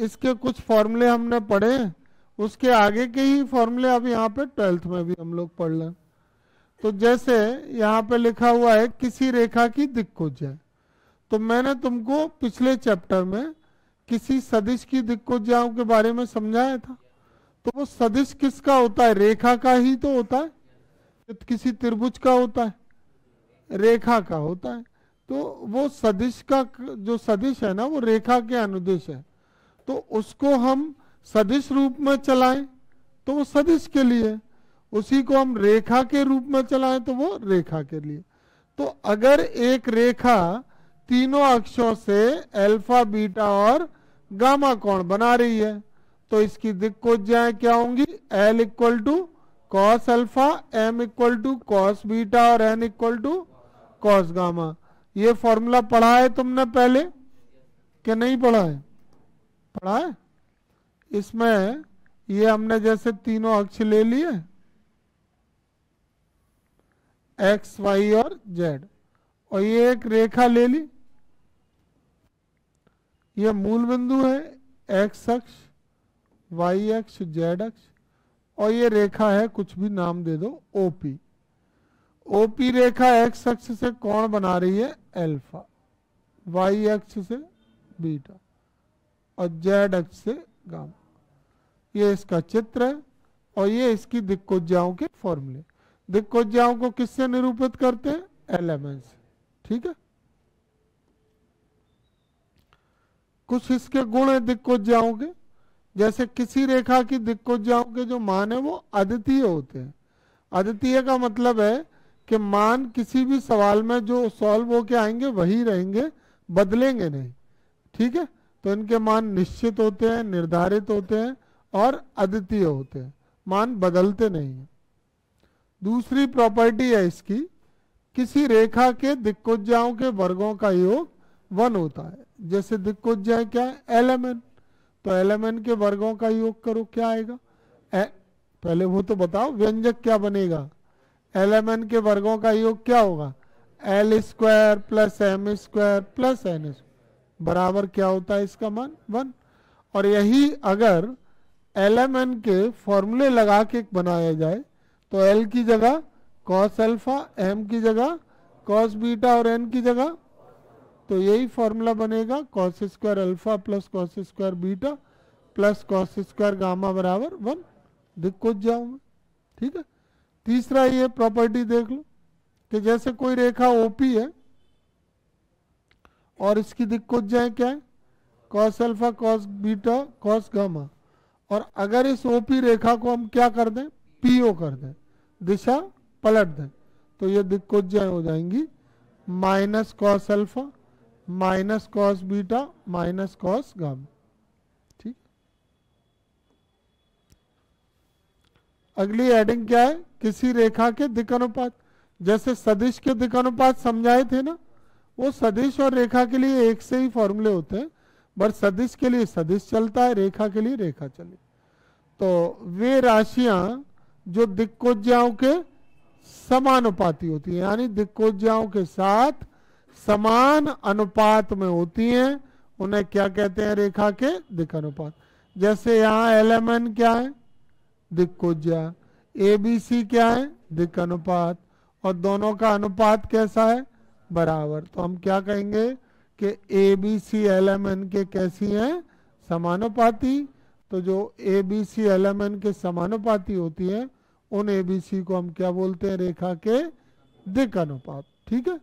इसके कुछ फॉर्मूले हमने पढ़े हैं, उसके आगे के ही फॉर्मूले अब यहाँ पे 12th में भी हम लोग पढ़ लें। तो जैसे यहाँ पे लिखा हुआ है किसी रेखा की दिक्कुज्या, तो मैंने तुमको पिछले चैप्टर में किसी सदिश की दिक्कुज्याओं के बारे में समझाया था। तो वो सदिश किसका होता है? रेखा का ही तो होता है। तो किसी त्रिभुज का होता है? रेखा का होता है। तो वो सदिश का जो सदिश है ना, वो रेखा के अनुदिश है। तो उसको हम सदिश रूप में चलाएं तो वो सदिश के लिए, उसी को हम रेखा के रूप में चलाएं तो वो रेखा के लिए। तो अगर एक रेखा तीनों अक्षों से अल्फा, बीटा और गामा कोण बना रही है, तो इसकी दिक्कुज्याएं क्या होंगी? L equal to cos alpha, M equal to cos beta और N equal to cos gamma. ये फॉर्मूला पढ़ा है तुमने पहले कि नहीं पढ़ा है? पढ़ा है। इसमें ये हमने जैसे तीनों अक्ष ले लिए, एक्स, वाई और जेड, और ये एक रेखा ले ली। ये मूल बिंदु है, एक्स अक्ष, वाई अक्ष, जेड अक्ष, और ये रेखा है, कुछ भी नाम दे दो, ओपी। ओपी रेखा एक्स अक्ष से कोण बना रही है अल्फा, वाई अक्ष से बीटा और जेड अक्ष से गामा। ये इसका चित्र है और ये इसकी दिक्कुज्याओं के फॉर्मूले। दिक्कुज्याओं को किससे निरूपित करते हैं? एलिमेंट से। ठीक है। कुछ इसके गुण है दिक्कुज्याओं के। जैसे किसी रेखा की दिक्कुज्याओं के जो मान है वो अद्वितीय होते हैं। अद्वितीय का मतलब है कि मान किसी भी सवाल में जो सॉल्व होके आएंगे वही रहेंगे, बदलेंगे नहीं। ठीक है। तो इनके मान निश्चित होते हैं, निर्धारित होते हैं और अद्वितीय होते हैं, मान बदलते नहीं हैं। दूसरी प्रॉपर्टी है इसकी, किसी रेखा के दिक्कुज्याओं के वर्गों का योग 1 होता है। जैसे दिक्कुज्या क्या है? एलिमेंट। तो एलिमेंट के वर्गों का योग करो, क्या आएगा? पहले वो तो बताओ व्यंजक क्या बनेगा? एलिमेंट के वर्गों का योग क्या होगा? L square plus M square plus N square बराबर क्या होता है? इसका मान 1। और यही अगर एलिमेंट के फॉर्मूले लगा के बनाया जाए तो L की जगह कॉस अल्फा, M की जगह कॉस बीटा और N की जगह, तो यही फॉर्मूला बनेगा cos square alpha plus cos square beta plus cos square gamma बराबर 1 दिक्कुज्याओं में। ठीक है। तीसरा ये प्रॉपर्टी देख लो कि जैसे कोई रेखा ओपी है और इसकी दिक्कुज्याएं क्या है? Cos alpha, cos beta, cos gamma. और अगर इस ओपी रेखा को हम क्या कर दें? पीओ कर दें, दिशा पलट दें, तो ये दिक्कुज्याएं हो जाएंगी minus cos alpha, minus cos beta, minus cos gamma. ठीक। अगली हेडिंग क्या है? किसी रेखा के दिक्अनुपात। जैसे सदिश के दिक्अनुपात समझाए थे ना, वो सदिश और रेखा के लिए एक से ही फॉर्मूले होते हैं, बट सदिश के लिए सदिश चलता है, रेखा के लिए रेखा चले। तो वे राशियां जो दिक्कुज्याओं के समानुपाती होती है, यानी दिक्कुज्याओं के साथ समान अनुपात में होती हैं, उन्हें क्या कहते हैं? रेखा के दिक्अनुपात। जैसे यहाँ एलिमेंट क्या है? दिक्कुज्या। ABC क्या है? दिक्अनुपात। और दोनों का अनुपात कैसा है? बराबर। तो हम क्या कहेंगे कि ABC एलिमेंट के कैसी हैं? समानुपाती। तो जो ABC एलिमेंट के समानुपाती होती है उन ABC को हम क्या बोलते हैं? रेखा के दिक्अनुपात। ठीक है।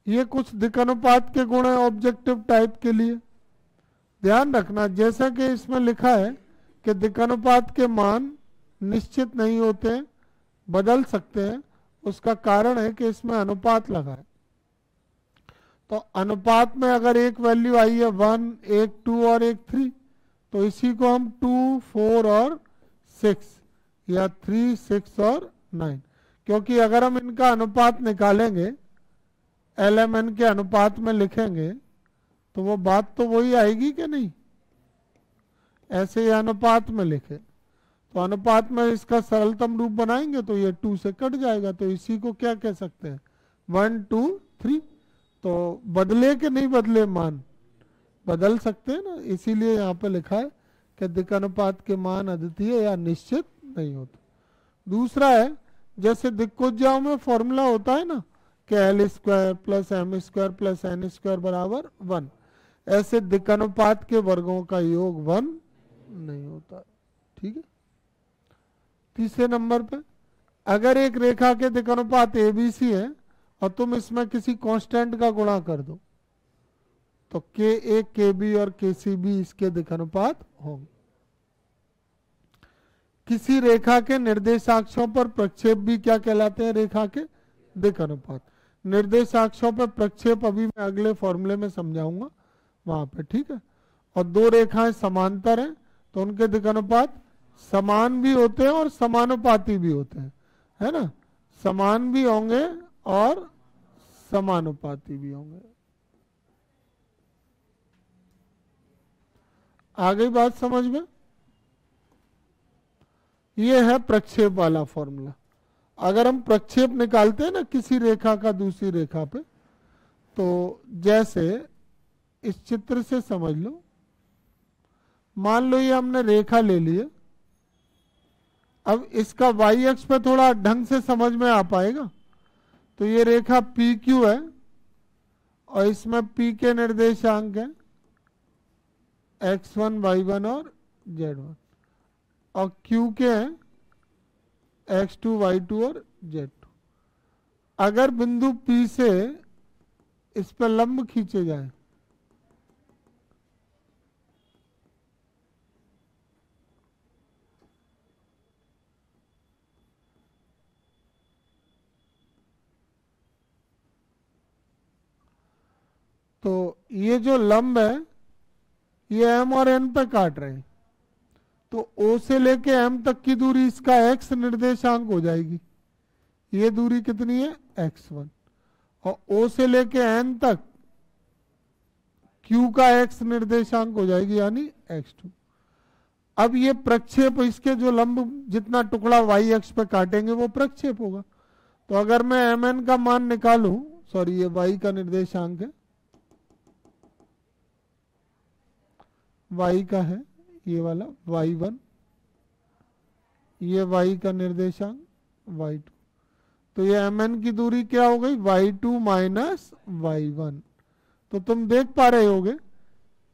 ये कुछ दिक्अनुपात के गुण है ऑब्जेक्टिव टाइप के लिए, ध्यान रखना। जैसा कि इसमें लिखा है कि दिक्अनुपात के मान निश्चित नहीं होते हैं, बदल सकते हैं। उसका कारण है कि इसमें अनुपात लगा है। तो अनुपात में अगर एक वैल्यू आई है 1, एक 2 और एक 3, तो इसी को हम 2, 4 और 6 या 3, 6 और 9, क्योंकि अगर हम इनका अनुपात निकालेंगे, एलिमेंट के अनुपात में लिखेंगे, तो वो बात तो वही आएगी कि नहीं? ऐसे ही अनुपात में लिखे तो अनुपात में इसका सरलतम रूप बनाएंगे तो ये 2 से कट जाएगा, तो इसी को क्या कह सकते हैं? 1, 2, 3। तो बदले कि नहीं बदले मान? बदल सकते हैं ना, इसीलिए यहाँ पे लिखा है कि दिक्कनुपात के मान अद्वितीय या निश्चित नहीं होते। दूसरा है, जैसे दिक्कोज्जाओं में फॉर्मूला होता है ना कि L square plus M square plus N square बराबर 1, ऐसे दिक्कनुपात के वर्गों का योग 1 नहीं होता। ठीक है। तीसरे नंबर पे, अगर एक रेखा के दिक्कनुपात ए बी सी है और तुम इसमें किसी कांस्टेंट का गुणा कर दो तो के ए के बी और के सी बी इसके दिक्कनुपात होंगे। किसी रेखा के निर्देशाक्षों पर प्रक्षेप भी क्या कहलाते हैं? रेखा के दिक्कनुपात। निर्देशाक्षों पर प्रक्षेप अभी मैं अगले फॉर्मूले में समझाऊंगा वहां पे। ठीक है। और दो रेखाएं समांतर हैं तो उनके दिक्कनुपात समान भी होते हैं और समानुपाती भी होते हैं, है ना। समान भी होंगे और समानुपाती भी होंगे। आ गई बात समझ में? ये है प्रक्षेप वाला फॉर्मूला। अगर हम प्रक्षेप निकालते हैं ना किसी रेखा का दूसरी रेखा पे, तो जैसे इस चित्र से समझ लो, मान लो ये हमने रेखा ले ली है। अब इसका वाई अक्ष पे थोड़ा ढंग से समझ में आ पाएगा। तो ये रेखा पी क्यू है और इसमें पी के निर्देशांक है x1 y1 और z1, और q के हैं x2 y2 और z2। अगर बिंदु P से इस पर लंब खींचे जाए तो ये जो लंब है ये m और n पे काट रहे हैं, तो O से लेके m तक की दूरी इसका x निर्देशांक हो जाएगी। ये दूरी कितनी है? x1। और O से लेके n तक Q का x निर्देशांक हो जाएगी यानी x2। अब ये प्रक्षेप, इसके जो लंब जितना टुकड़ा y अक्ष पे काटेंगे वो प्रक्षेप होगा। तो अगर मैं mn का मान निकालूं, सॉरी ये y का निर्देशांक है, y का है ये वाला y1, ये y का निर्देशांक y2, तो ये mn की दूरी क्या हो गई? y2 minus y1। तो तुम देख पा रहे होगे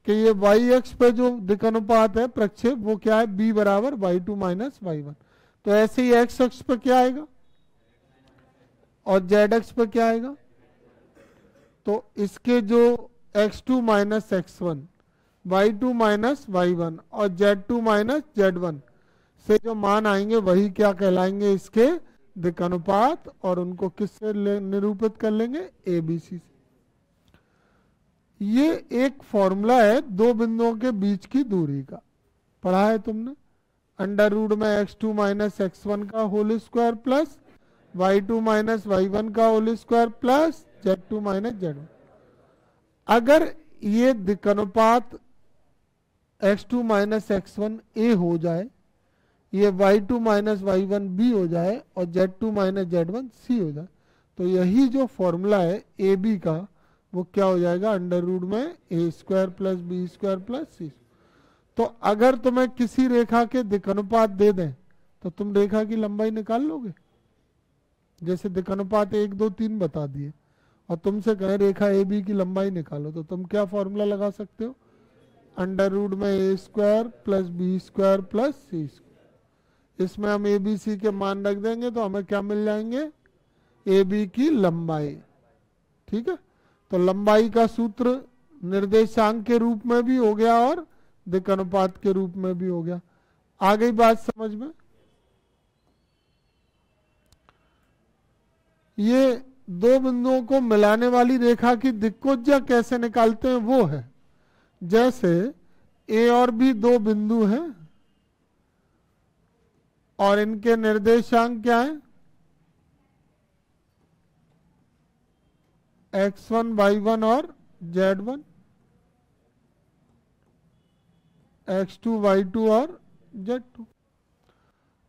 कि ये y अक्ष पे जो दिक्कनुपात है प्रक्षेप वो क्या है? b बराबर y2 माइनस y1। तो ऐसे ही x अक्ष पे क्या आएगा और z अक्ष पे क्या आएगा? तो इसके जो x2 minus x1, y2 minus y1 और z2 माइनस z1 से जो मान आएंगे वही क्या कहलाएंगे? इसके दिक्कनुपात। और उनको किससे निरूपित कर लेंगे? ABC से। ये एक फॉर्मूला है दो बिंदुओं के बीच की दूरी का, पढ़ा है तुमने। अंडर रूट में x2 माइनस x1 का whole square plus y2 minus y1 का whole square plus z2 minus z1। अगर ये दिक्कनुपात x2 माइनस x1 a हो जाए, ये y2 माइनस y1 b हो जाए और z2 माइनस z1 c हो जाए, तो यही जो फॉर्मूला है AB का वो क्या हो जाएगा? अंडर रूट में a square plus B square plus C. तो अगर तुम्हें किसी रेखा के दिक्कनुपात दे दें तो तुम रेखा की लंबाई निकाल लोगे। जैसे दिक्कनुपात 1 2 3 बता दिए और तुमसे कहें रेखा AB की लंबाई निकालो, तो तुम क्या फॉर्मूला लगा सकते हो? अंडर रूट में a square plus B square plus C square. इसमें हम ABC के मान रख देंगे तो हमें क्या मिल जाएंगे? AB की लंबाई। ठीक है। तो लंबाई का सूत्र निर्देशांक के रूप में भी हो गया और दिक्कनुपात के रूप में भी हो गया। आ गई बात समझ में? ये दो बिंदुओं को मिलाने वाली रेखा की दिक्कोज्या कैसे निकालते हैं वो है, जैसे A और B दो बिंदु हैं और इनके निर्देशांक क्या है? x1 y1 और z1, x2 y2 और z2।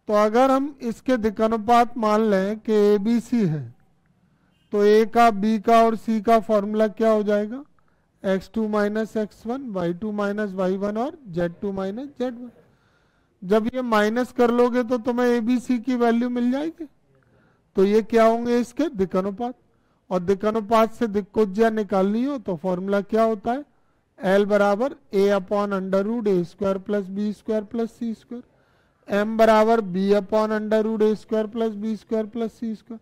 तो अगर हम इसके दिक्कनुपात मान लें कि ABC है तो A का B का और C का फॉर्मूला क्या हो जाएगा? x2 minus x1, y2 minus y1 और z2 माइनस z1। जब ये माइनस कर लोगे तो तुम्हें ए बी सी की वैल्यू मिल जाएगी। तो ये क्या होंगे इसके दिक्कनुपात, और दिक्कनुपात से दिक्कोज्या निकालनी हो तो फॉर्मूला क्या होता है, L बराबर a upon under root A square plus B square plus C square, m बराबर b upon under root A square plus B square plus C square,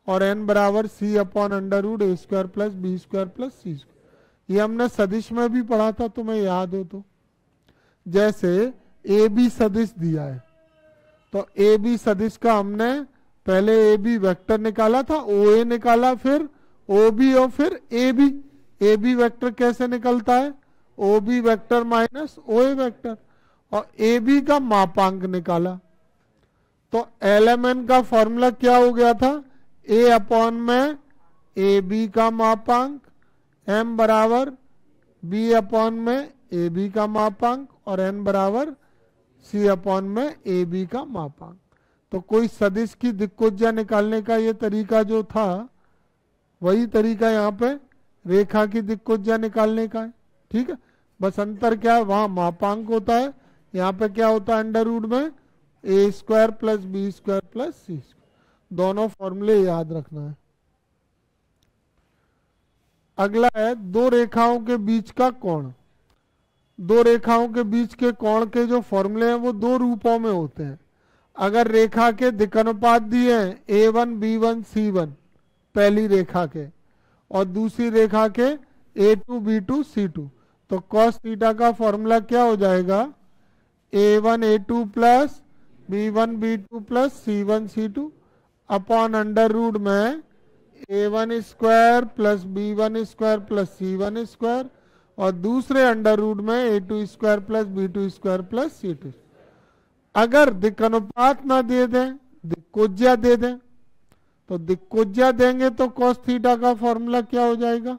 और n बराबर c upon under root A square plus B square plus C square. ये हमने सदिश में भी पढ़ा था, तुम्हें याद हो तो। जैसे ए बी सदिश दिया है तो ए बी सदिश का हमने पहले ए बी वेक्टर निकाला था, ओ ए निकाला, फिर ओ बी और फिर A B. A B vector कैसे निकलता है, O B vector minus O A vector, और ए बी का मापांक निकाला। तो एल एम एन का फॉर्मूला क्या हो गया था, ए अपॉन में ए बी का मापांक, एम बराबर बी अपॉन में ए बी का मापांक, और एन बराबर सी अपॉन में ए बी का मापांक। तो कोई सदिश की दिक्कोज्या निकालने का ये तरीका जो था वही तरीका यहाँ पे रेखा की दिक्कोज्या निकालने का है। ठीक है, बस अंतर क्या है, वहां मापांक होता है, यहाँ पे क्या होता है, अंडर रूट में A square plus B square plus C square. दोनों फॉर्मूले याद रखना है। अगला है दो रेखाओं के बीच का कोण। दो रेखाओं के बीच के कोण के जो फॉर्मूले हैं वो दो रूपों में होते हैं। अगर रेखा के दिक्कनुपात दिए हैं a1 b1 c1 पहली रेखा के, और दूसरी रेखा के a2 b2 c2, तो cos थीटा का फॉर्मूला क्या हो जाएगा, a1 a2 plus b1 b2 plus c1 c2 upon under root में a1 square plus b1 square plus c1 square, और दूसरे अंडर रूट में a2 square plus b2 square plus c2। अगर दिक्कनुपात ना दे दें, दिक्कोज्या दे दें, तो दिक्कोज्या देंगे तो cos थीटा का फॉर्मूला क्या हो जाएगा,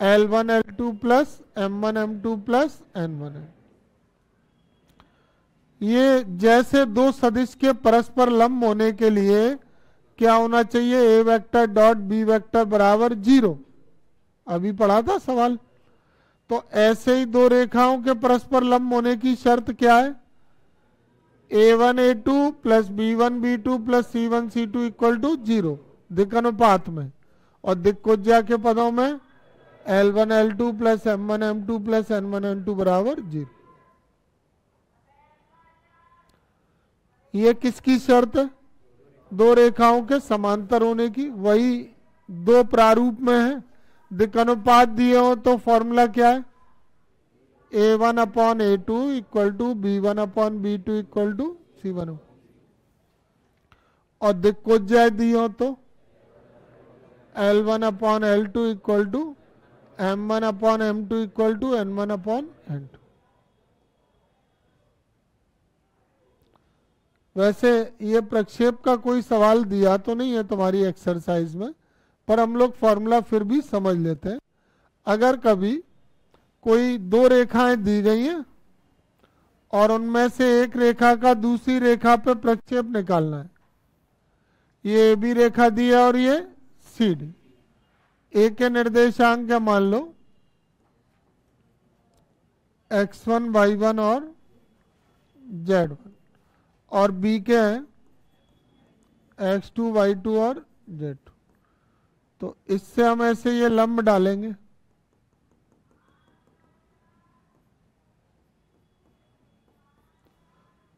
L1 L2 plus M1 M2 plus N1 N। ये जैसे दो सदिश के परस्पर लंब होने के लिए क्या होना चाहिए, ए वेक्टर डॉट बी वेक्टर बराबर 0, अभी पढ़ा था सवाल। तो ऐसे ही दो रेखाओं के परस्पर लंब होने की शर्त क्या है, a1 a2 plus b1 b2 plus c1 c2 equal to 0 दिक्कनुपात में, और दिक्कोज्या के पदों में L1 L2 plus M1 M2 plus N1 N2 बराबर 0। ये किसकी शर्त है, दो रेखाओं के समांतर होने की। वही दो प्रारूप में है, दिक्कनुपात दिए हो तो फॉर्मूला क्या है, a1 upon a2 equal to b1 upon b2 equal to c1, और दिक्कोज्या दी हो तो L1 upon L2 equal to M1 upon M2 equal to N1 upon N2। वैसे ये प्रक्षेप का कोई सवाल दिया तो नहीं है तुम्हारी एक्सरसाइज में, पर हम लोग फॉर्मूला फिर भी समझ लेते हैं। अगर कभी कोई दो रेखाएं दी गई हैं और उनमें से एक रेखा का दूसरी रेखा पर प्रक्षेप निकालना है, ये बी रेखा दी है और ये सी डी, ए के निर्देशांक क्या मान लो x1 y1 और z1, और बी के हैं x2 y2 और z2। तो इससे हम ऐसे ये लंब डालेंगे,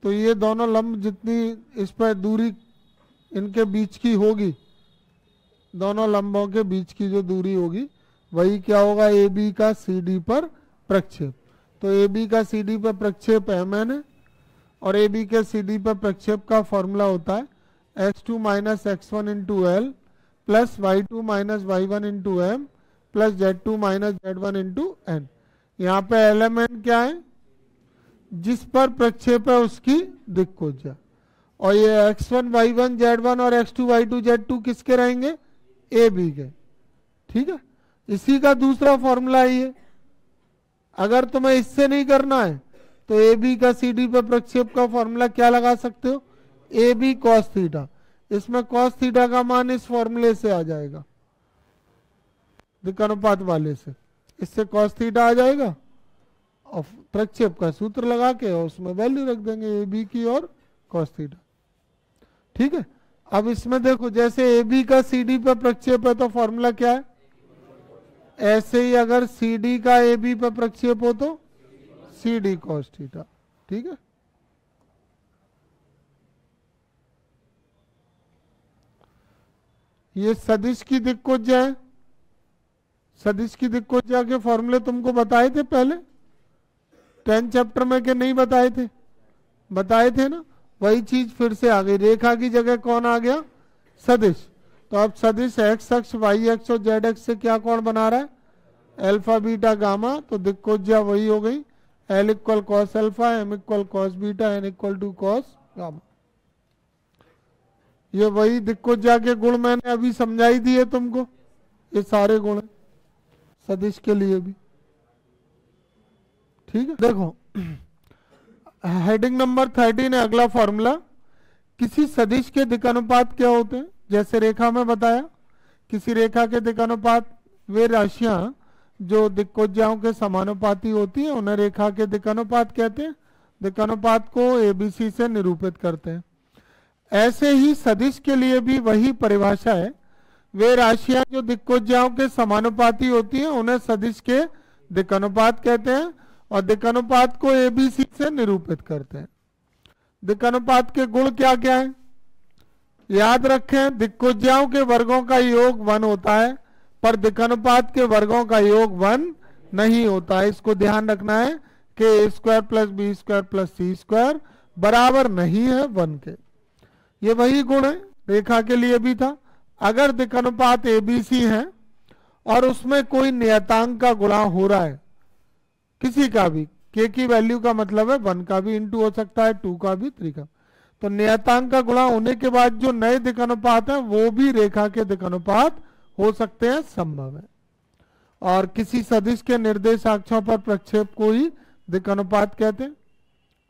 तो ये दोनों लंब जितनी इस पर दूरी इनके बीच की होगी, दोनों लंबों के बीच की जो दूरी होगी वही क्या होगा, ए बी का सी डी पर प्रक्षेप। तो ए बी का सी डी पर प्रक्षेप एम एन है, और ए बी के सी डी पर प्रक्षेप का फॉर्मूला होता है x2 minus x1 into L plus y2 minus y1 into M plus z2 minus z1 into N. यहाँ पे एल एम एन क्या है, जिस पर प्रक्षेप है उसकी दिक्कोज्या, और ये x1 y1 z1 और x2 y2 z2 किसके रहेंगे, ए बी के। ठीक है, इसी का दूसरा फॉर्मूला है ये। अगर तुम्हें इससे नहीं करना है तो ए बी का सी डी पर प्रक्षेप का फॉर्मूला क्या लगा सकते हो, ए बी कॉस थीटा। इसमें कॉस थीटा का मान इस फॉर्मूले से आ जाएगा, दिक्कनुपात वाले से। इससे cos थीटा आ जाएगा और प्रक्षेप का सूत्र लगा के और उसमें वैल्यू रख देंगे ए बी की और cos थीटा। ठीक है, अब इसमें देखो जैसे ए बी का सी डी पर प्रक्षेप है तो फॉर्मूला क्या है, ऐसे ही अगर सी डी का ए बी पर प्रक्षेप हो तो सी डी cos थीटा। ठीक है, ये सदिश की दिक्कोज्या है। सदिश की दिक्कोज्या के फॉर्मूले तुमको बताए थे पहले 10 चैप्टर में कि नहीं बताए थे, बताए थे ना, वही चीज फिर से आ गई। रेखा की जगह कौन आ गया, सदिश। तो अब सदिश एक्स अक्ष वाई अक्ष और जेड अक्ष से क्या कोण बना रहा है, अल्फा बीटा गामा। तो दिक्कोज्या वही हो गई, L equal cos alpha, M equal cos beta, N equal to cos gamma. ये वही दिक्कोज्या के गुण मैंने अभी समझाई दिए तुमको, ये सारे गुण सदिश के लिए भी। ठीक है, देखो हेडिंग नंबर 13 है अगला फॉर्मूला। किसी सदिश के दिक्कनुपात क्या होते हैं, जैसे रेखा में बताया, किसी रेखा के दिक्कनुपात वे राशियां जो दिक्कोज्याओं के समानुपाती होती है उन्हें रेखा के दिक्कनुपात कहते हैं। दिक्कनुपात को एबीसी से निरूपित करते हैं। ऐसे ही सदिश के लिए भी वही परिभाषा है, वे राशियां जो दिक्कोज्याओं के समानुपाती होती हैं उन्हें सदिश के दिक्कनुपात कहते हैं और दिक्कनुपात को एबीसी से निरूपित करते हैं। दिक्कनुपात के गुण क्या क्या है, याद रखें, दिक्कोज्याओं के वर्गों का योग 1 होता है पर दिक्कनुपात के वर्गों का योग 1 नहीं होता है। इसको ध्यान रखना है कि A square plus B square plus C square बराबर नहीं है 1 के। ये वही गुण है, रेखा के लिए भी था। अगर दिक्कनुपात एबीसी है और उसमें कोई नियतांक का गुणा हो रहा है, किसी का भी, के की वैल्यू का मतलब है 1 का भी इंटू हो सकता है, 2 का भी, 3 का, तो नियतांक का गुणा होने के बाद जो नए दिक्कनुपात है वो भी रेखा के दिक्कनुपात हो सकते हैं, संभव है। और किसी सदिश के निर्देशाक्षों पर प्रक्षेप को ही दिक्कनुपात कहते हैं।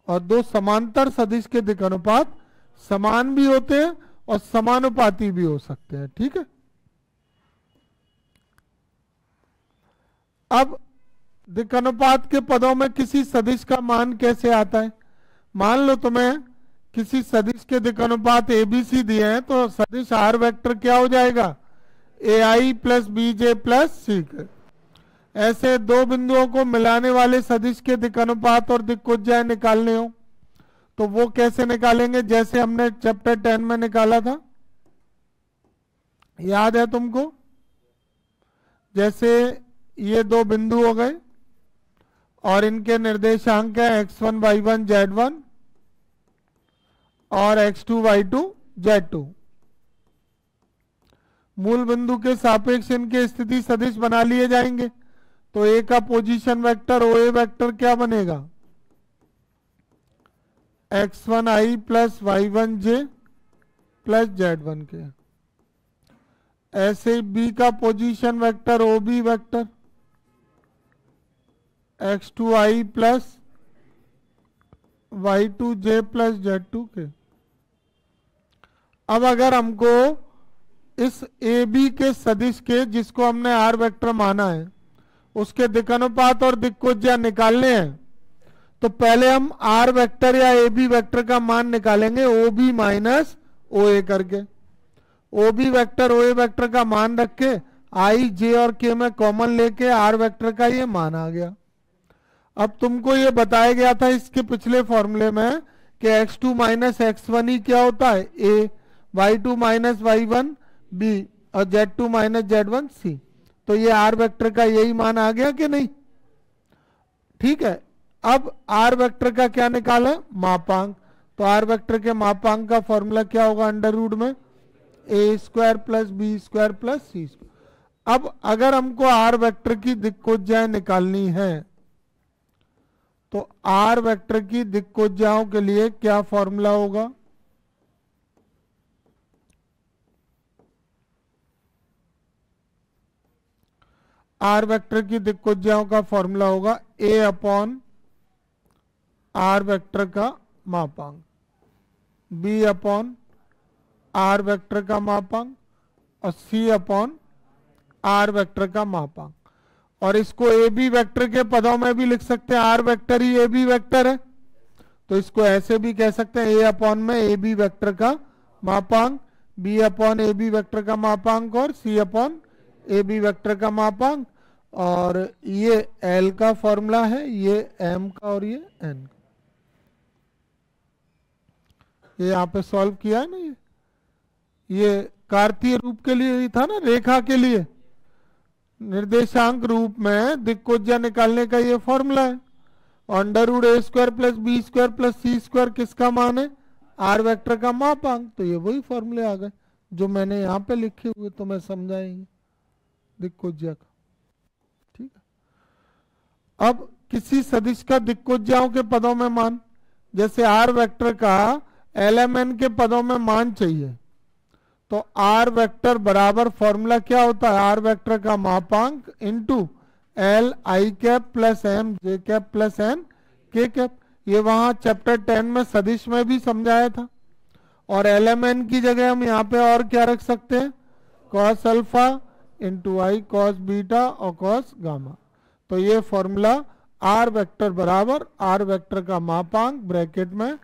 और दो समांतर सदिश के दिक्कनुपात समान भी होते हैं और समानुपाती भी हो सकते हैं। ठीक है, अब दिक्कनुपात के पदों में किसी सदिश का मान कैसे आता है। मान लो तुम्हें किसी सदिश के दिक्कनुपात एबीसी दिए हैं तो सदिश आर वेक्टर क्या हो जाएगा, ए आई प्लस बी जे प्लस सी। ऐसे दो बिंदुओं को मिलाने वाले सदिश के दिक्कनुपात और दिक्कोज्या निकालने हो तो वो कैसे निकालेंगे, जैसे हमने चैप्टर 10 में निकाला था, याद है तुमको। जैसे ये दो बिंदु हो गए और इनके निर्देशांक है x1 y1 z1 और x2 y2 z2। मूल बिंदु के सापेक्ष इनके स्थिति सदिश बना लिए जाएंगे तो ए का position vector O A vector क्या बनेगा, x1i plus y1j plus z1 के। ऐसे बी का position vector O B vector x2i plus y2j plus z2 K. अब अगर हमको इस ए बी के सदिश के, जिसको हमने आर वेक्टर माना है, उसके दिक्कनुपात और दिक्कोज्या निकालने हैं तो पहले हम आर वेक्टर या ए बी वेक्टर का मान निकालेंगे ओ बी माइनस ओ ए करके। ओ B vector O A vector का मान रख के आई जे और के में कॉमन लेके आर वेक्टर का ये मान आ गया। अब तुमको ये बताया गया था इसके पिछले फॉर्मूले में कि x2 माइनस x1 ही क्या होता है a, y2 minus y1 b और z2 माइनस z1 c। तो ये आर वेक्टर का यही मान आ गया कि नहीं। ठीक है, अब आर वेक्टर का क्या निकाला, मापांक। तो आर वेक्टर के मापांक का फॉर्मूला क्या होगा, अंडर रूट में A square plus B square plus C square. अब अगर हमको आर वेक्टर की दिक्कोज्याएं निकालनी है तो आर वेक्टर की दिक्कोज्याओं के लिए क्या फॉर्मूला होगा, आर वेक्टर की दिक्कोज्याओं का फॉर्मूला होगा ए अपॉन आर वेक्टर का मापांक, बी अपॉन आर वेक्टर का मापांक और सी अपॉन आर वेक्टर का मापांक। और इसको ए बी वेक्टर के पदों में भी लिख सकते हैं, आर वेक्टर ही ए बी वेक्टर है, तो इसको ऐसे भी कह सकते हैं ए अपॉन में ए बी वेक्टर का मापांक, B upon A B vector का मापांक और C upon A B vector का मापांक। और ये एल का फॉर्मूला है, ये एम का और ये एन का। ये यहाँ पे सॉल्व किया है ना, ये कार्तीय रूप के लिए ही था ना, रेखा के लिए निर्देशांक रूप में दिक्कोज्या निकालने का ये फॉर्मूला है। Under root A square plus B square plus C square किसका मान है, आर वेक्टर का मापांक। तो ये वही फॉर्मूले आ गए जो मैंने यहाँ पे लिखे हुए, तो मैं समझाएंगे दिक्कोज्या का, ठीक है। अब किसी सदिश का दिक्कोज्याओं के पदों में मान, जैसे आर वेक्टर का एलएमएन के पदों में मान चाहिए, तो आर वेक्टर बराबर फॉर्मूला क्या होता है, आर वेक्टर का मापांक into L I cap plus M J cap plus N K cap. ये वहां चैप्टर 10 में सदिश में भी समझाया था। और एलएमएन की जगह हम यहाँ पे और क्या रख सकते हैं, cos alpha into I cos beta और कॉस गामा। तो ये फॉर्मूला आर वेक्टर बराबर आर वेक्टर का मापांक ब्रैकेट में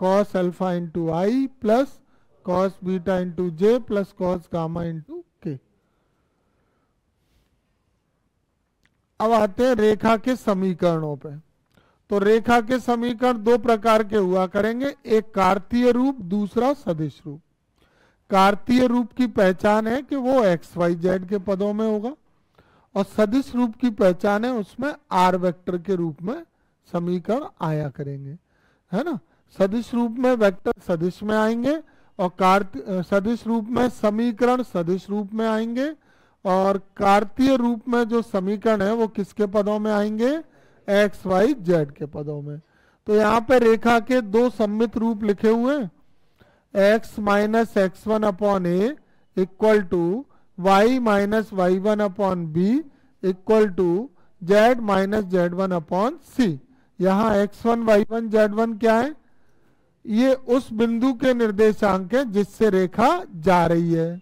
कॉस अल्फा इंटू आई प्लस कॉस बीटा इंटू जे प्लस कॉस गामा इंटू के। अब आते हैं रेखा के समीकरणों पे। तो रेखा के समीकरण दो प्रकार के हुआ करेंगे, एक कार्तीय रूप, दूसरा सदिश रूप। कार्तीय रूप की पहचान है कि वो एक्स वाई जेड के पदों में होगा, और सदिश रूप की पहचान है उसमें आर वेक्टर के रूप में समीकरण आया करेंगे, है ना। सदिश रूप में वेक्टर सदिश में आएंगे और सदिश रूप में समीकरण सदिश रूप में आएंगे, और कार्तीय रूप में जो समीकरण है वो किसके पदों में आएंगे, एक्स वाई जेड के पदों में। तो यहाँ पे रेखा के दो सम्मित रूप लिखे हुए हैं, X minus X one upon A equal to Y minus Y one upon B equal to Z minus Z one upon C. यहाँ X one Y one Z one क्या है, ये उस बिंदु के निर्देशांक है जिससे रेखा जा रही है।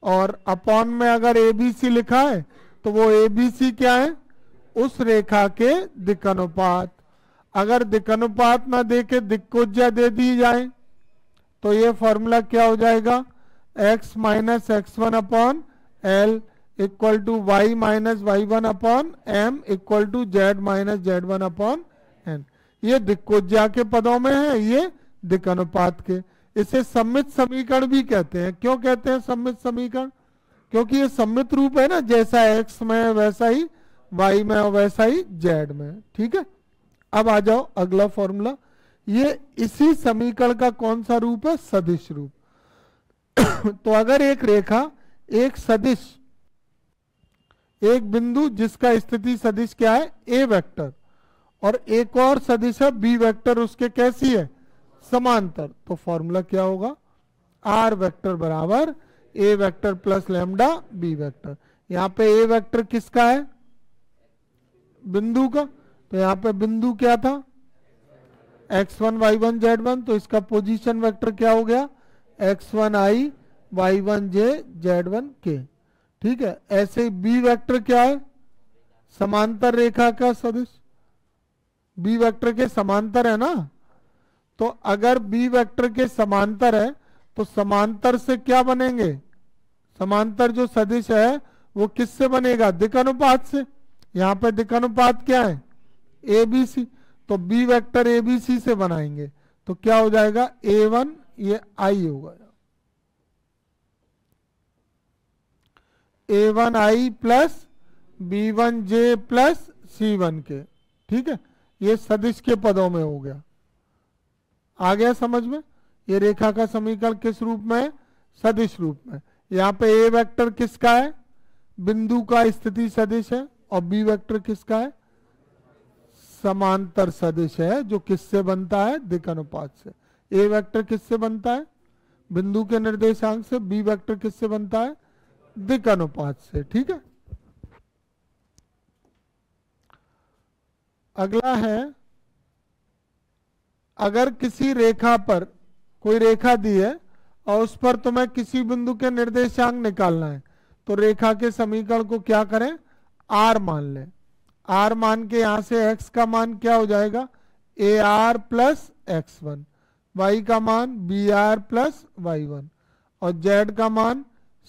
और अपॉन में अगर ए बी सी लिखा है तो वो ए बी सी क्या है, उस रेखा के दिक्कनुपात। अगर दिक्कनुपात ना दे के दिक्कोज्या दे दी जाए तो ये फॉर्मूला क्या हो जाएगा, x minus X one upon L equal to Y minus Y one upon M equal to Z minus Z one upon N. ये दिक्कोज्या के पदों में है, ये दिक्कनुपात के। इसे सम्मित समीकरण भी कहते हैं। क्यों कहते हैं सम्मित समीकरण, क्योंकि ये सम्मित रूप है ना, जैसा x में वैसा ही y में और वैसा ही z में, ठीक है। अब आ जाओ अगला फॉर्मूला, ये इसी समीकरण का कौन सा रूप है, सदिश रूप। तो अगर एक रेखा, एक सदिश, एक बिंदु जिसका स्थिति सदिश क्या है, ए वेक्टर, और एक और सदिश है बी वेक्टर, उसके कैसी है, समांतर। तो फॉर्मूला क्या होगा, आर वेक्टर बराबर A vector plus lambda B vector. यहाँ पे ए वेक्टर किसका है, बिंदु का। तो यहाँ पे बिंदु क्या था, x1 y1 z1, तो इसका पोजीशन वेक्टर क्या हो गया, x1 i y1 j z1 k, ठीक है। ऐसे बी वेक्टर क्या है, समांतर रेखा का सदिश, बी वेक्टर के समांतर है ना। तो अगर बी वेक्टर के समांतर है तो समांतर से क्या बनेंगे, समांतर जो सदिश है वो किससे बनेगा, दिक्कनुपात से। यहाँ पे दिक्कनुपात क्या है, ए बी सी, तो B vector A B C से बनाएंगे तो क्या हो जाएगा, A1 ये I होगा, A1 I plus B1 J plus C1 के, ठीक है। ये सदिश के पदों में हो गया, आ गया समझ में। ये रेखा का समीकरण किस रूप में है, सदिश रूप में। यहाँ पे ए वेक्टर किसका है, बिंदु का स्थिति सदिश है, और बी वेक्टर किसका है, समांतर सदिश है, जो किससे बनता है, दिक्कनुपात से। ए वेक्टर किससे बनता है, बिंदु के निर्देशांक से, बी वेक्टर किससे बनता है, दिक्कनुपात से, ठीक है। अगला है, अगर किसी रेखा पर कोई रेखा दी है और उस पर तुम्हें किसी बिंदु के निर्देशांक निकालना है, तो रेखा के समीकरण को क्या करें, आर मान लें, आर मान के यहां से एक्स का मान क्या हो जाएगा, A R plus X one, Y का मान B R plus Y one, और जेड का मान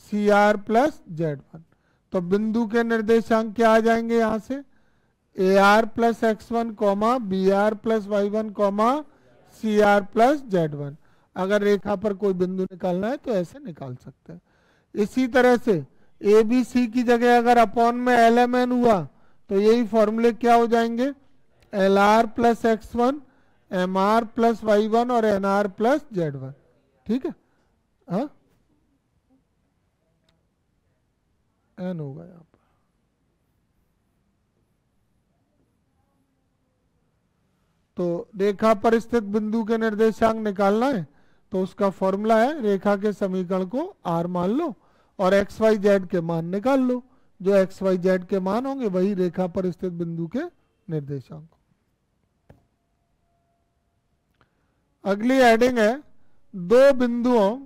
C R plus Z one. तो बिंदु के निर्देशांक क्या आ जाएंगे यहां से, A R plus X one comma B R plus Y one comma C R plus Z one. अगर रेखा पर कोई बिंदु निकालना है तो ऐसे निकाल सकते हैं। इसी तरह से ए बी सी की जगह अगर अपॉन में एल एम एन हुआ तो यही फॉर्मूले क्या हो जाएंगे, L R plus X one, M R plus Y one और N R plus Z one. ठीक है, हाँ एन होगा यहाँ पर। तो रेखा पर स्थित बिंदु के निर्देशांक निकालना है तो उसका फॉर्मूला है, रेखा के समीकरण को आर मान लो और एक्स वाई जेड के मान निकाल लो। जो एक्स वाई जेड के मान होंगे वही रेखा पर स्थित बिंदु के निर्देशांक। अगली हेडिंग है, दो बिंदुओं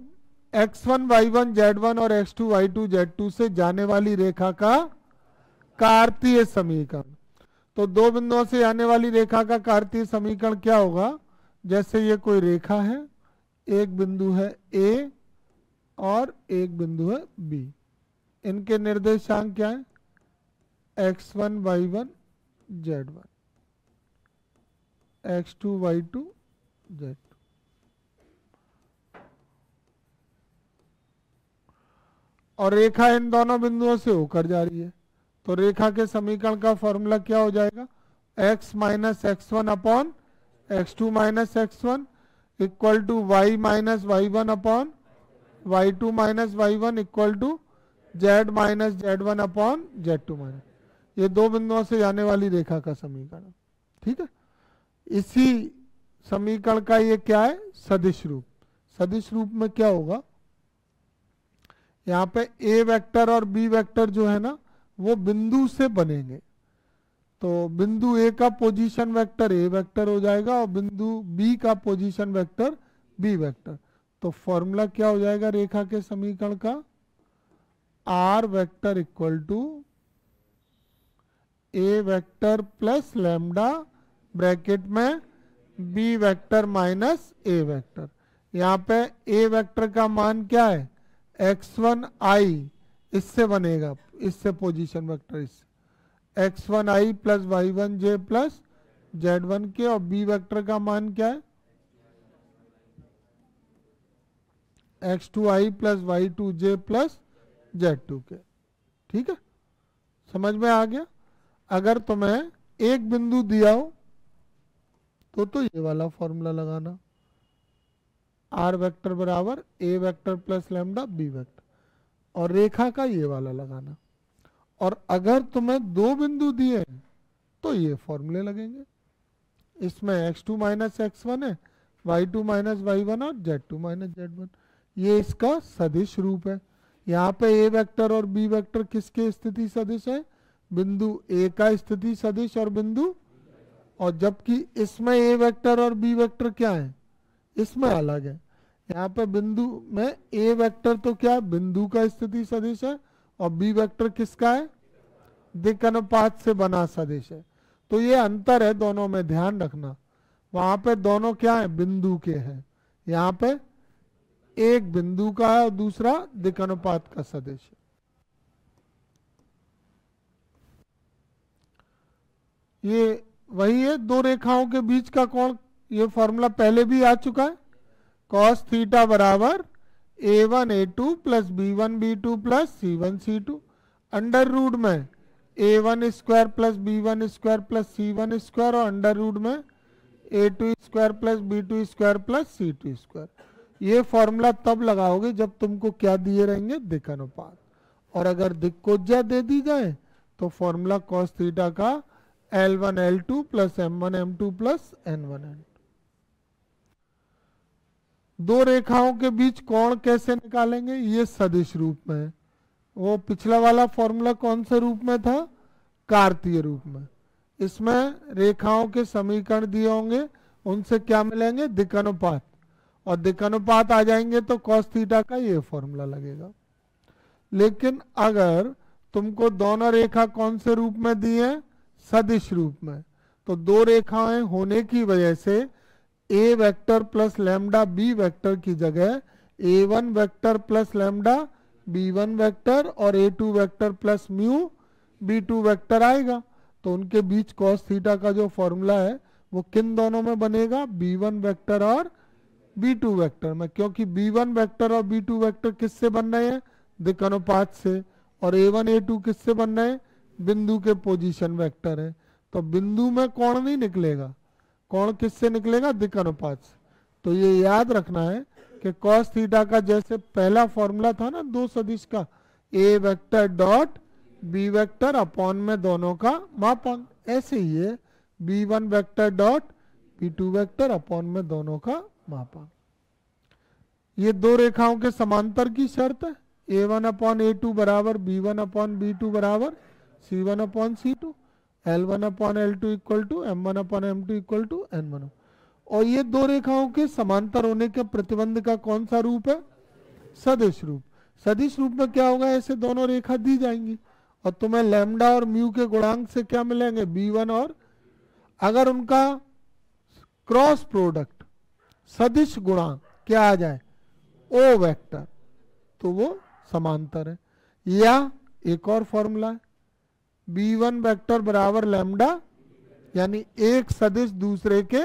x1 y1 z1 और x2 y2 z2 से जाने वाली रेखा का कार्तीय समीकरण। तो दो बिंदुओं से आने वाली रेखा का कार्तीय समीकरण क्या होगा, जैसे ये कोई रेखा है, एक बिंदु है A और एक बिंदु है B, इनके निर्देशांक क्या है, x1 y1 z1, x2 y2 z2। और रेखा इन दोनों बिंदुओं से होकर जा रही है, तो रेखा के समीकरण का फॉर्मूला क्या हो जाएगा, x minus X one upon X two minus X one equal to Y minus Y one upon Y two minus Y one equal to Z minus Z one upon Z two minus. ये दो बिंदुओं से जाने वाली रेखा का समीकरण। ठीक है, इसी समीकरण का ये क्या है, सदिश रूप। सदिश रूप में क्या होगा, यहाँ पे ए वेक्टर और बी वेक्टर जो है ना वो बिंदु से बनेंगे। तो बिंदु ए का पोजीशन वेक्टर ए वेक्टर हो जाएगा और बिंदु बी का पोजीशन वेक्टर बी वेक्टर। तो फॉर्मूला क्या हो जाएगा रेखा के समीकरण का, R vector equal to A vector plus lambda bracket में B vector minus A vector. यहाँ पे ए वेक्टर का मान क्या है, x1 i, इससे बनेगा, इससे पोजीशन वेक्टर, इससे x1 i plus y1 j plus z1 के, और b वेक्टर का मान क्या है, x2 i plus y2 j plus z2 के। ठीक है, समझ में आ गया। अगर तुम्हें एक बिंदु दिया हो तो ये वाला फॉर्मूला लगाना, आर वेक्टर बराबर A vector plus lambda B vector, और रेखा का ये वाला लगाना। और अगर तुम्हें दो बिंदु दिए तो ये फॉर्मूले लगेंगे। इसमें x2 माइनस एक्स वन है, y2 माइनस वाई वन और z2 माइनस z1। ये इसका सदिश रूप है। यहाँ पे ए वेक्टर और बी वेक्टर किसके स्थिति सदिश है, बिंदु ए का स्थिति सदिश और बिंदु, और जबकि इसमें ए वेक्टर और बी वेक्टर क्या है, इसमें अलग है। यहाँ पे बिंदु में ए वेक्टर तो क्या बिंदु का स्थिति सदिश है और बी वेक्टर किसका है, दिक् अनुपात से बना सदिश है। तो ये अंतर है दोनों में, ध्यान रखना। वहां पे दोनों क्या है, बिंदु के हैं, यहाँ पे एक बिंदु का है और दूसरा दिक् अनुपात का सदिश है। ये वही है, दो रेखाओं के बीच का कोण, ये फॉर्मूला पहले भी आ चुका है, cos थीटा बराबर a1 a2 plus b1 b2 plus c1 c2 under root में a1 square plus b1 square plus c1 square और अंडर रूट में a2 square plus b2 square plus c2 square. ये formula तब लगाओगे जब तुमको क्या दिए रहेंगे, दिक् अनुपात। और अगर दिक्कोज्या दे दी जाए तो फॉर्मूला cos थीटा का L1 L2 plus M1 M2 plus N1 N2। दो रेखाओं के बीच कोण कैसे निकालेंगे, ये सदिश रूप में है। वो पिछला वाला फॉर्मूला कौन से रूप में था, कार्तीय रूप में। इसमें रेखाओं के समीकरण दिए होंगे, उनसे क्या मिलेंगे, दिक् अनुपात, और दिक् अनुपात आ जाएंगे तो cos थीटा का ये फॉर्मूला लगेगा। लेकिन अगर तुमको दोनों रेखा कौन से रूप में दी है? सदिश रूप में। तो दो रेखाएं होने की वजह से A vector plus lambda B vector की जगह a1 vector plus lambda b1 vector और a2 vector plus mu b2 vector आएगा। तो उनके बीच cos थीटा का जो फॉर्मूला है वो किन दोनों में बनेगा? b1 वेक्टर और b2 वेक्टर में, क्योंकि b1 वेक्टर और b2 वेक्टर किससे बन रहे हैं? दिक् अनुपात से। और a1 a2 किससे बन रहे हैं? बिंदु के पोजीशन वेक्टर है। तो बिंदु में कोण नहीं निकलेगा, कोण किससे निकलेगा? दिक् अनुपात से। तो ये याद रखना है कि cos थीटा का जैसे पहला फॉर्मूला था ना दो सदिश का, a vector dot b vector upon में दोनों का मापांक, ऐसे ही है b1 vector dot b2 vector upon में दोनों का मापांक। ये दो रेखाओं के समांतर की शर्त है। a1 अपॉन a2 बराबर b1 अपॉन b2 बराबर c1 upon c2, l1 upon l2 equal to m1 upon m2 equal to n1। और ये दो रेखाओं के समांतर होने के प्रतिबंध का कौन सा रूप है? सदिश रूप। सदिश रूप में क्या होगा? ऐसे दोनों रेखा दी जाएंगी और तुम्हें लैम्डा और म्यू के गुणांक से क्या मिलेंगे? b1 और अगर उनका क्रॉस प्रोडक्ट सदिश गुणांक क्या आ जाए? o वेक्टर, तो वो समांतर है। या एक और फॉर्मूला है b1 वेक्टर बराबर लैम्डा, यानी एक सदिश दूसरे के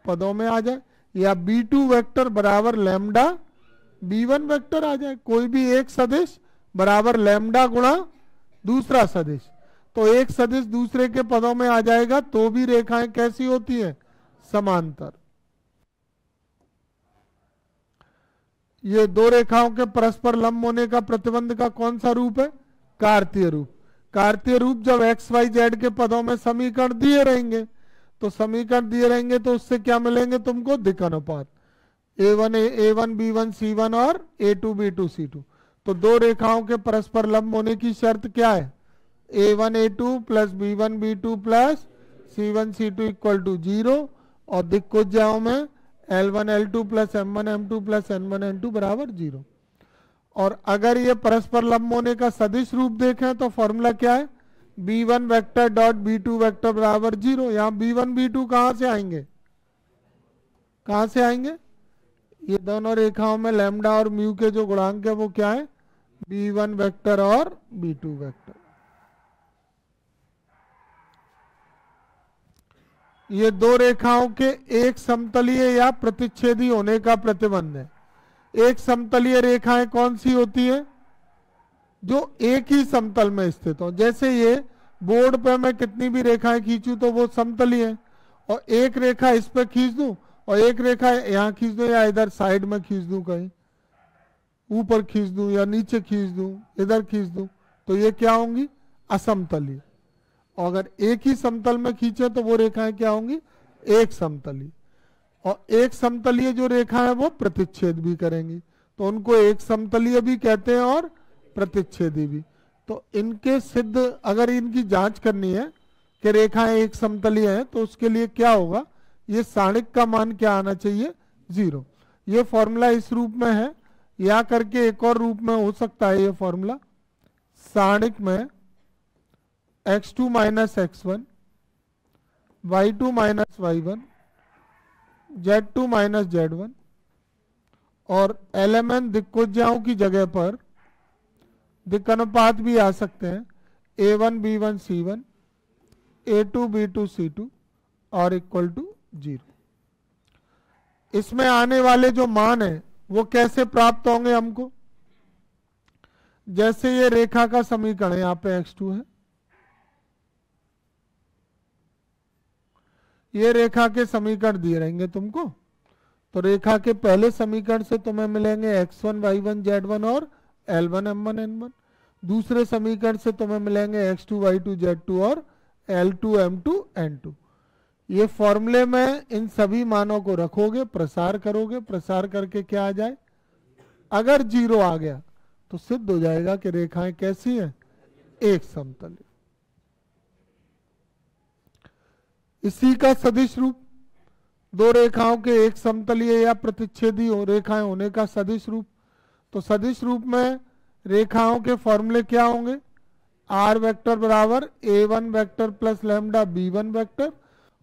पदों में आ जाए, या b2 वेक्टर बराबर लैम्डा b1 वेक्टर आ जाए। कोई भी एक सदिश बराबर लैम्डा गुणा दूसरा सदिश, तो एक सदिश दूसरे के पदों में आ जाएगा तो भी रेखाएं कैसी होती हैं? समांतर। ये दो रेखाओं के परस्पर लंब होने का प्रतिबंध का कौन सा रूप है? कार्तीय रूप। कार्तीय रूप जब एक्स वाई जेड के पदों में समीकरण दिए रहेंगे, तो समीकरण दिए रहेंगे तो उससे क्या मिलेंगे तुमको? दिक् अनुपात a1 b1 c1 और a2 b2 c2। तो दो रेखाओं के परस्पर लंब होने की शर्त क्या है? a1 a2 plus b1 b2 plus c1 c2 equal to 0 और दिक्कोज्याओं में l1 l2 plus m1 m2 plus n1 n2 बराबर 0। और अगर ये परस्पर लंब होने का सदिश रूप देखें तो फॉर्मूला क्या है? b1 vector dot b2 vector बराबर 0। यहाँ b1 b2 कहाँ से आएंगे? कहाँ से आएंगे? ये दोनों रेखाओं में लैम्डा और म्यू के जो गुणांक है वो क्या है? b1 वेक्टर और b2 वेक्टर। ये दो रेखाओं के एक समतलीय या प्रतिच्छेदी होने का प्रतिबंध है। एक समतलीय रेखाएं कौन सी होती है? जो एक ही समतल में स्थित हो। जैसे ये बोर्ड पे मैं कितनी भी रेखाएं खींचूं तो वो समतलीय है, और एक रेखा इस पे खींच दूं और एक रेखा यहाँ खींच दूं या इधर साइड में खींच दूं, कहीं ऊपर खींच दूं या नीचे खींच दूं, इधर खींच दूं, तो ये क्या होंगी? असमतलीय। और अगर एक ही समतल में खींचे तो वो रेखाएं क्या होंगी? एक समतलीय। और एक समतलीय जो रेखा है वो प्रतिच्छेद भी करेंगी, तो उनको एक समतलीय भी कहते हैं और प्रतिच्छेदी भी। तो इनके सिद्ध, अगर इनकी जांच करनी है कि रेखाएं एक समतलीय है, तो उसके लिए क्या होगा? ये सारणिक का मान क्या आना चाहिए? 0। ये फॉर्मूला इस रूप में है, या करके एक और रूप में हो सकता है ये फॉर्मूला। सारणिक में x2 minus x1, y2 minus y1, z2 minus z1, और एलिमेंट दिक्कोज्याओं की जगह पर दिक् अनुपात भी आ सकते हैं, a1 b1 c1, a2 b2 c2 और इक्वल टू 0। इसमें आने वाले जो मान है वो कैसे प्राप्त होंगे हमको? जैसे ये रेखा का समीकरण है, यहाँ पे x2 है, ये रेखा के समीकरण दिए रहेंगे तुमको, तो रेखा के पहले समीकरण से तुम्हें मिलेंगे x1 y1 z1 और l1 m1 n1। दूसरे समीकरण से तुम्हें मिलेंगे x2 y2 z2 और l2 m2 n2। ये फॉर्मूले में इन सभी मानों को रखोगे, प्रसार करोगे, प्रसार करके क्या आ जाए? अगर 0 आ गया तो सिद्ध हो जाएगा कि रेखाएं कैसी हैं? एक समतल। इसी का सदिश रूप, दो रेखाओं के एक समतलीय या प्रतिच्छेदी हो रेखाएं होने का सदिश रूप। तो सदिश रूप में रेखाओं के फॉर्मूले क्या होंगे? आर वेक्टर बराबर a1 vector plus lambda b1 vector,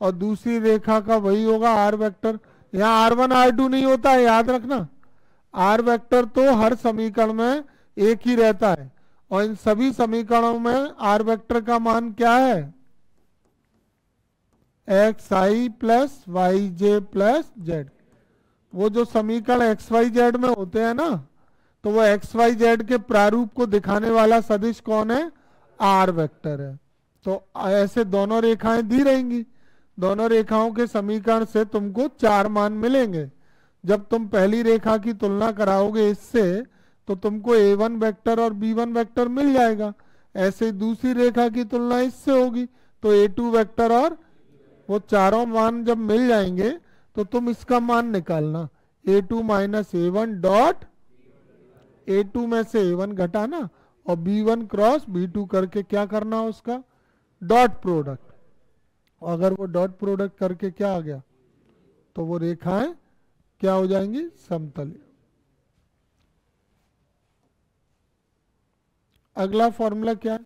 और दूसरी रेखा का वही होगा आर वेक्टर। यहाँ r1 r2 नहीं होता है, याद रखना। आर वेक्टर तो हर समीकरण में एक ही रहता है, और इन सभी समीकरणों में आर वेक्टर का मान क्या है? एक्स आई प्लस वाई जे प्लस जेड। वो जो समीकरण एक्स वाई जेड में होते हैं ना, तो वो एक्स वाई जेड के प्रारूप को दिखाने वाला सदिश कौन है? आर वेक्टर है। तो ऐसे दोनों रेखाएं दी रहेंगी, दोनों रेखाओं के समीकरण से तुमको 4 मान मिलेंगे। जब तुम पहली रेखा की तुलना कराओगे इससे, तो तुमको a1 वेक्टर और b1 वेक्टर मिल जाएगा। ऐसे दूसरी रेखा की तुलना इससे होगी, तो a2 वेक्टर, और वो चारों मान जब मिल जाएंगे तो तुम इसका मान निकालना, a2 minus a1 dot a2 में से a1 घटाना, और b1 क्रॉस b2 करके क्या करना उसका डॉट प्रोडक्ट। अगर वो डॉट प्रोडक्ट करके क्या आ गया, तो वो रेखाएं क्या हो जाएंगी? समतल। अगला फॉर्मूला क्या है?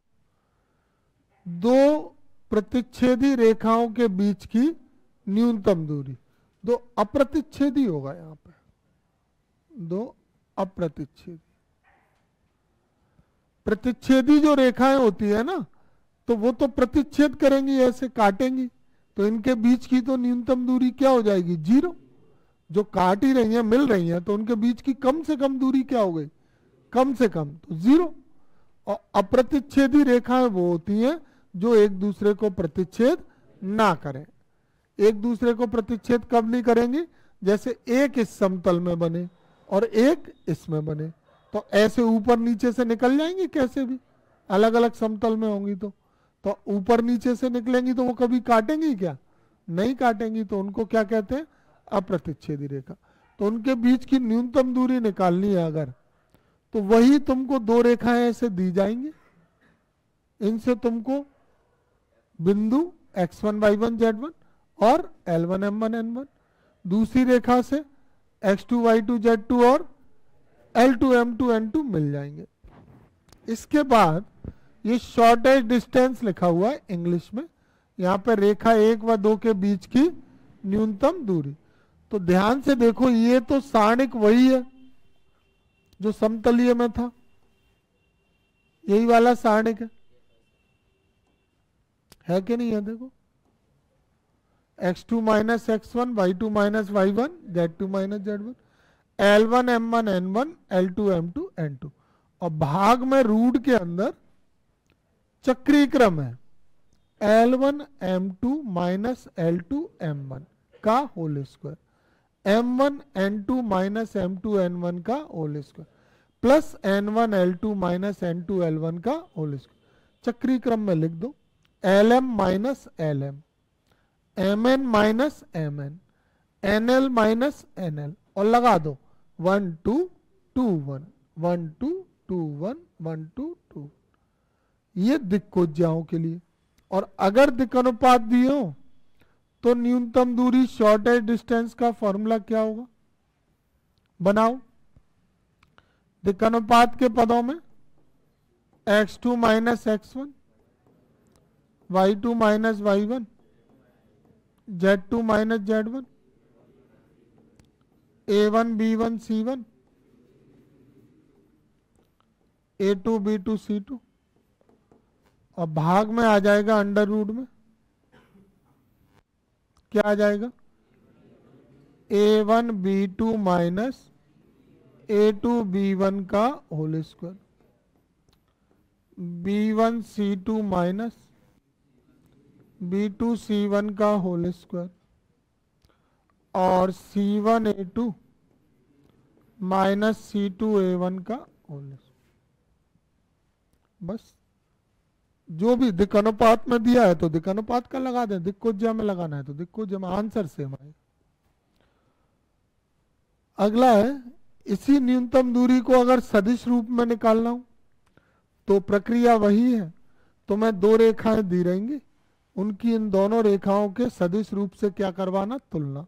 दो प्रतिच्छेदी रेखाओं के बीच की न्यूनतम दूरी, दो अप्रतिच्छेदी होगा यहां पे, दो अप्रतिच्छेदी। प्रतिच्छेदी जो रेखाएं होती है ना, तो वो तो प्रतिच्छेद करेंगी, ऐसे काटेंगी, तो इनके बीच की तो न्यूनतम दूरी क्या हो जाएगी? 0। जो काट ही रही हैं, मिल रही हैं, तो उनके बीच की कम से कम दूरी क्या हो गई? कम से कम, तो 0। और अप्रतिच्छेदी रेखाएं वो होती हैं जो एक दूसरे को प्रतिच्छेद ना करें। एक दूसरे को प्रतिच्छेद कब नहीं करेंगी? जैसे एक इस समतल में बने और एक इसमें बने, तो ऐसे ऊपर नीचे से निकल जाएंगी, कैसे भी अलग अलग समतल में होंगी तो ऊपर नीचे से निकलेंगी, तो वो कभी काटेंगी क्या? नहीं काटेंगी, तो उनको क्या कहते हैं? अप्रतिच्छेदी रेखा। तो उनके बीच की न्यूनतम दूरी निकालनी है अगर, तो वही तुमको दो रेखाएं ऐसे दी जाएंगी, इनसे तुमको बिंदु x1 y1 z1 और l1 m1 n1, दूसरी रेखा से x2 y2 z2 और l2 m2 n2 मिल जाएंगे। इसके बाद ये शॉर्टेस्ट डिस्टेंस लिखा हुआ है इंग्लिश में, यहाँ पे रेखा 1 व 2 के बीच की न्यूनतम दूरी। तो ध्यान से देखो, ये तो सारणिक वही है जो समतलीय में था, यही वाला सारणिक है कि नहीं है? देखो, x2 minus x1 y2 minus y1 z2 minus z1 l1 m1 n1 l2 m2 n2, और भाग में रूट के अंदर चक्रीय क्रम है l1 m2 minus l2 m1 का whole square, m1 n2 minus m2 n1 का whole square, plus n1 l2 minus n2 l1 का होल स्क्वायर। चक्रीय क्रम में लिख दो, lm minus lm, mn minus mn, nl minus nl, और लगा दो 1 2 2 1 1 2 2 1 1 2 2। ये दिक्कोज्याओं के लिए। और अगर दिक्कनुपात दिए हो तो न्यूनतम दूरी शॉर्टेस्ट डिस्टेंस का फॉर्मूला क्या होगा? बनाओ। दिक्कनुपात के पदों में x2 minus x1 y2 minus y1 z2 minus z1 a1 b1 c1 a2 b2 c2, और भाग में आ जाएगा अंडर रूट में, क्या आ जाएगा? a1 b2 minus a2 b1 का whole square, b1 c2 minus b2 c1 का होल स्क्वायर, और c1 a2 minus c2 a1 का होल स्क्वायर। बस जो भी दिक्कनुपात में दिया है तो दिक्कनुपात का लगा दें, दिक्कोज्या में लगाना है तो दिक्कोज्या में, आंसर सेम आएगा। अगला है, इसी न्यूनतम दूरी को अगर सदिश रूप में निकालना हो तो प्रक्रिया वही है। तो मैं दो रेखाएं दी रहेंगी, उनकी इन दोनों रेखाओं के सदिश रूप से क्या करवाना? तुलना।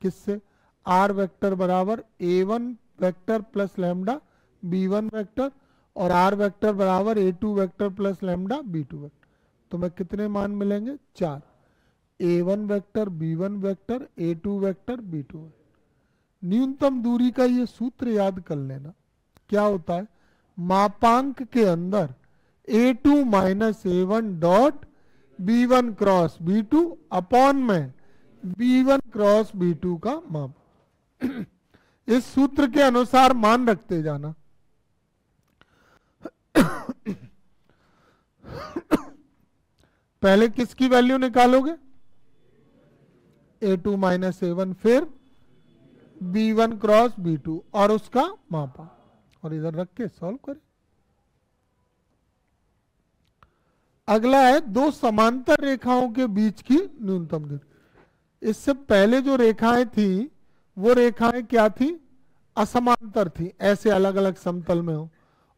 किससे? आर वेक्टर बराबर a1 vector plus lambda b1 vector, और आर वेक्टर बराबर A2 vector plus lambda B2 vector. तो मैं कितने मान मिलेंगे? 4। A1 vector, B1 vector, A2 vector, B2 vector. न्यूनतम दूरी का ये सूत्र याद कर लेना। क्या होता है? मापांक के अंदर A2 minus A1 dot B1 cross B2 upon में B1 क्रॉस B2 का माप। इस सूत्र के अनुसार मान रखते जाना। पहले किसकी वैल्यू निकालोगे? A2 माइनस A1, फिर B1 क्रॉस B2 और उसका मापा, और इधर रख के सॉल्व करें। अगला है दो समांतर रेखाओं के बीच की न्यूनतम दूरी। इससे पहले जो रेखाएं थी वो रेखाएं क्या थी? असमांतर थी, ऐसे अलग अलग समतल में हो।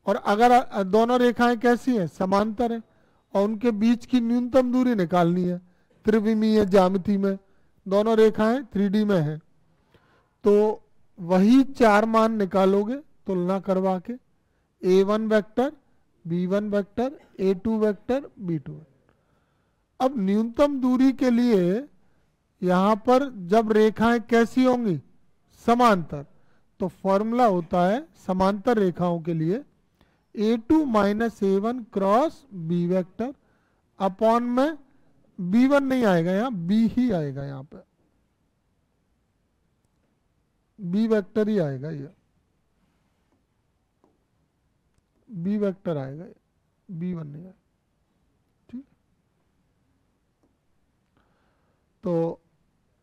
और अगर दोनों रेखाएं कैसी हैं? समांतर है, और उनके बीच की न्यूनतम दूरी निकालनी है। त्रिविमीय ज्यामिति में दोनों रेखाएं 3D में हैं, तो वही 4 मान निकालोगे तुलना करवा के। A1 vector, B1 vector, A2 vector, B2 vector. अब न्यूनतम दूरी के लिए यहां पर जब रेखाएं कैसी होंगी? समांतर, तो फॉर्मूला होता है समांतर रेखाओं के लिए A2 minus A1 cross B vector upon में B1 नहीं आएगा, यहां B ही आएगा, यहां पे B वेक्टर ही आएगा, ये B वेक्टर आएगा, B1 नहीं आएगा। ठीक, तो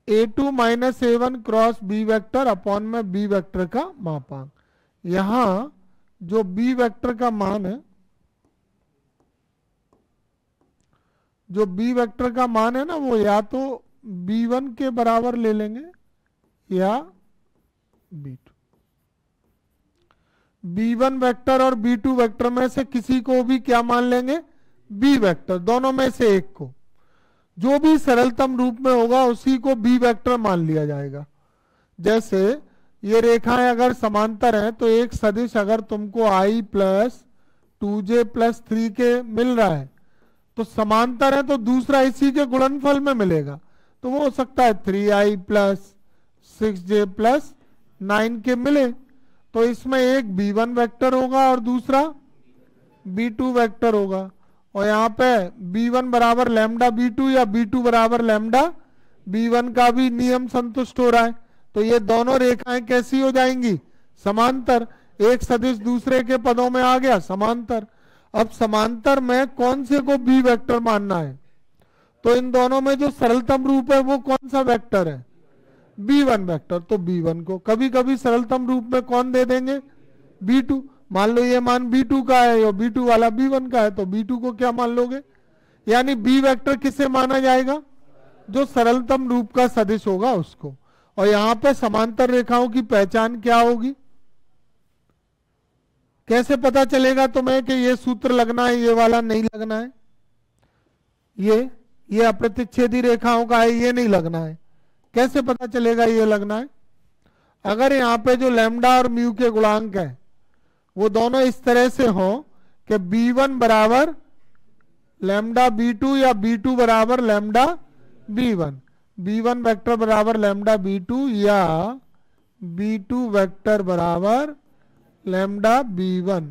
A2 minus A1 cross B vector upon में B वेक्टर का मापांक। यहां जो B वेक्टर का मान है, जो B वेक्टर का मान है ना, वो या तो B1 के बराबर ले लेंगे या B2। B1 वेक्टर और B2 वेक्टर में से किसी को भी क्या मान लेंगे? B वेक्टर, दोनों में से एक को। जो भी सरलतम रूप में होगा उसी को B वेक्टर मान लिया जाएगा। जैसे ये रेखाएं अगर समांतर हैं तो एक सदिश अगर तुमको I प्लस 2J प्लस 3 के मिल रहा है तो समांतर है, तो दूसरा इसी के गुणनफल में मिलेगा, तो वो हो सकता है 3I प्लस 6J प्लस 9 के मिले। तो इसमें एक B1 वेक्टर होगा और दूसरा B2 वेक्टर होगा, और यहाँ पे B1 बराबर लैम्डा B2 या B2 बराबर लैम्डा B1 का भी नियम संतुष्ट हो रहा है। तो ये दोनों रेखाएं कैसी हो जाएंगी? समांतर। एक सदिश दूसरे के पदों में आ गया, समांतर। अब समांतर में कौन से को B वेक्टर मानना है? तो इन दोनों में जो सरलतम रूप है वो कौन सा वेक्टर है? B1 vector. तो B1 को कभी कभी सरलतम रूप में कौन दे देंगे? B2। मान लो ये मान B2 का है और B2 वाला B1 का है, तो B2 को क्या मान लोगे? यानी B वेक्टर किसे माना जाएगा? जो सरलतम रूप का सदिश होगा उसको। और यहां पे समांतर रेखाओं की पहचान क्या होगी? कैसे पता चलेगा तुम्हें कि ये सूत्र लगना है, ये वाला नहीं लगना है? ये अप्रतिच्छेदी रेखाओं का है, ये नहीं लगना है। कैसे पता चलेगा ये लगना है? अगर यहाँ पे जो लैम्डा और म्यू के गुणांक है वो दोनों इस तरह से हो कि B1 बराबर लैम्डा B2 या B2 बराबर लैम्डा B1, B1 वेक्टर बराबर लैम्डा B2 या B2 वेक्टर बराबर लैम्डा B1,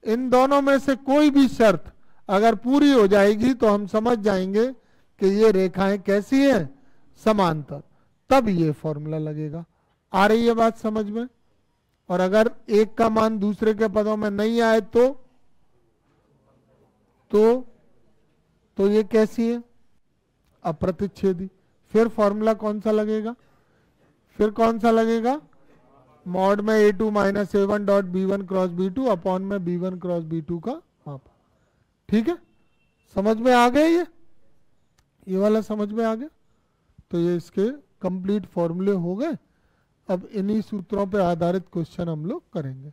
इन दोनों में से कोई भी शर्त अगर पूरी हो जाएगी तो हम समझ जाएंगे कि ये रेखाएं कैसी हैं? समांतर। तब ये फॉर्मूला लगेगा। आ रही है बात समझ में? और अगर एक का मान दूसरे के पदों में नहीं आए तो ये कैसी है? अप्रतिच्छेदी। फिर फॉर्मूला कौन सा लगेगा? फिर कौन सा लगेगा? मॉड में A2 minus A1 dot B1 cross B2 upon में B1 क्रॉस B2 का माप। ठीक है, समझ में आ गया? ये वाला समझ में आ गया? तो ये इसके कंप्लीट फॉर्मूले हो गए। अब इन्हीं सूत्रों पर आधारित क्वेश्चन हम लोग करेंगे।